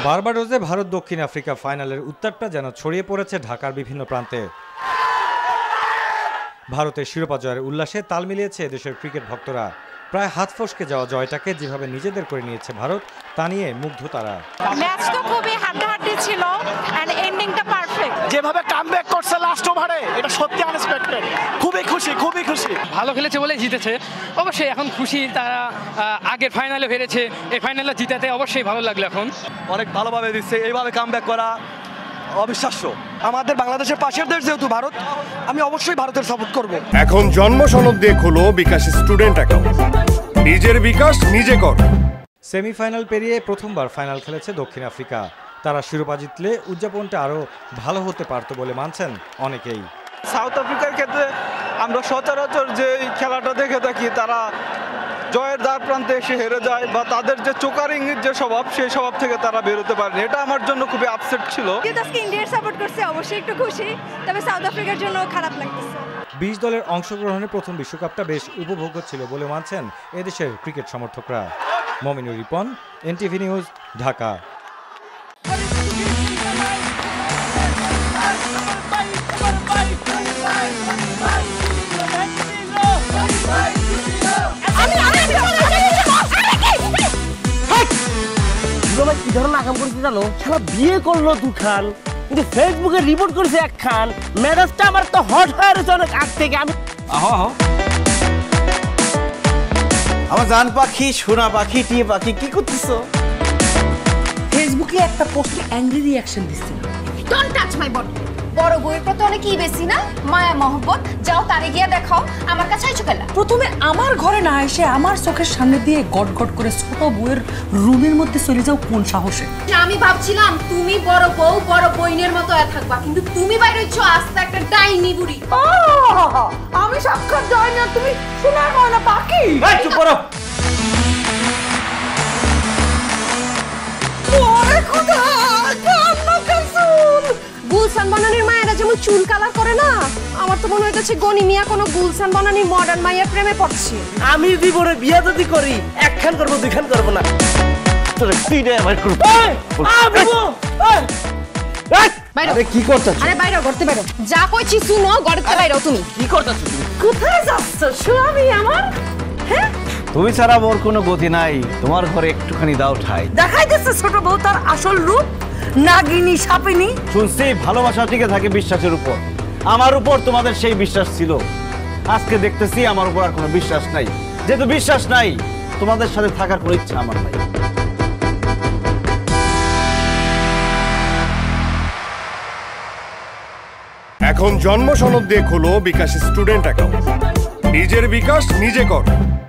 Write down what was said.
বার্বাডোসে ভারত দক্ষিণ আফ্রিকা ফাইনালের উত্তাপটা যেন ছড়িয়ে পড়েছে ঢাকার বিভিন্ন প্রান্তে। ভারতের শিরোপা জয়ের উল্লাসে তাল মিলিয়েছে এদেশের ক্রিকেট ভক্তরা। প্রায় হাত ফসকে যাওয়া জয়টাকে যেভাবে নিজেদের করে নিয়েছে ভারত, তা নিয়ে মুগ্ধ তারা। ম্যাচ তো খুবই হাড্ডাহাড্ডি ছিল এন্ড এন্ডিংটা পারফেক্ট। যেভাবে কামব্যাক করছে লাস্ট ওভারে, এটা সত্যি আনএক্সপেক্টেড। খুবই খুশি। ভালো খেলেছে বলে জিতেছে, অবশ্যই এখন খুশি। তারা আগের ফাইনালে হেরেছে, এই ফাইনালে জিতাতে অবশ্যই ভালো লাগলো। এখন অনেক ভালোভাবে দিচ্ছে, এইভাবে কামব্যাক করা অবিশ্বাস্য। আমাদের বাংলাদেশের পাশের দেশ যেহেতু ভারত, আমি অবশ্যই ভারতের সাপোর্ট করব। এখন জন্ম সনদ দিয়ে খোলো বিকাশ স্টুডেন্ট অ্যাকাউন্ট, নিজের বিকাশ নিজে কর। সেমিফাইনাল পেরিয়ে প্রথমবার ফাইনাল খেলেছে দক্ষিণ আফ্রিকা। তারা শিরোপা জিতলে উদযাপনটা আরও ভালো হতে পারত বলে মানছেন অনেকেই। সাউথ আফ্রিকার ক্ষেত্রে আমরা সচরাচর যে খেলাটা দেখে থাকি, তারা জয়ের দ্বার প্রান্তে এসে হেরে যায় বা তাদের যে চোকারিংয়ের যে স্বভাব, সেই স্বভাব থেকে তারা বেরোতে পারেনি। এটা আমার জন্য খুবই আপসেট ছিল। আজকে ইন্ডিয়ার সাপোর্ট করছে, অবশ্যই একটু খুশি, তবে সাউথ আফ্রিকার জন্য খারাপ লাগতেছে। 20 দলের অংশগ্রহণে প্রথম বিশ্বকাপটা বেশ উপভোগ্য ছিল বলে মানছেন এদেশের ক্রিকেট সমর্থকরা। Mominur Ripon, NTV news, Dhaka. কি ধরনের আকাম করেছে জানো? সারা বিয়ে করলো দুখান, কিন্তু ফেসবুকে রিপোর্ট করেছে একখান। মেজাজটা আমার তো হট হয়ে রয়েছে অনেক আগ থেকে। আমি আমার জান পাখি, সোনা পাখি, টিয়ে পাখি, কি করতেছো? ফেসবুকে একটা পোস্টে অ্যাংরি রিঅ্যাকশন দিচ্ছিল। Don't touch my body. বড় বউয়ের প্রতি অনেকই বেশি না মায়া মহব্বত, যাও তারে গিয়া দেখাও, আমার কাছে আইছো কেলা? প্রথমে আমার ঘরে না এসে আমার চোখের সামনে দিয়ে গট গট করে ছোট বউয়ের রুমের মধ্যে চলে যাও কোন সাহসে? আমি ভাবছিলাম তুমি বড় বউ বড় বইনের মতো থাকবা, কিন্তু তুমি বাইরে হইছো আস্তে একটা ডাইনি বুড়ি। আমি সাক্ষাৎ ডাইনি আর তুমি সোনার ময়না পাখি। এই চুপ করো। ওরে খোদা, কান্না কাসুল। গুলশান বনানীর মায়েরা যেমন চুল কালার করে না, আমার তো মনে হইতেছে গনি মিয়া কোনো গুলশান বনানীর মডার্ন মায়ের প্রেমে পড়ছে। আমি জীবনে বিয়ে যদি করি, একখান করবো দুইখান করবো না। তোরে তিনে আমার করব। আরে কি করতেছ? আরে বাইরে করতে বাইরে, যা কইছি শুনো, গড়তে বাইরে তুমি কি করতেছ তুমি? কোথায় যাচ্ছ স্বামী আমার? হ্যাঁ, তুমি ছাড়া মোর কোনো গতি নাই, তোমার ঘরে একটুখানি দাও ঠাই। দেখাইতেছে ছোট বউ তার আসল রূপ, নাগিনী সাপিনী। শুনছি ভালোবাসা টিকে থাকে বিশ্বাসের উপর। আমার উপর তোমাদের সেই বিশ্বাস ছিল, আজকে দেখতেছি আমার উপর আর কোনো বিশ্বাস নাই। যেহেতু বিশ্বাস নাই, তোমাদের সাথে থাকার কোনো ইচ্ছা আমার নাই। এখন জন্ম সনদ দিয়ে খোলো বিকাশ স্টুডেন্ট অ্যাকাউন্ট, নিজের বিকাশ নিজে কর।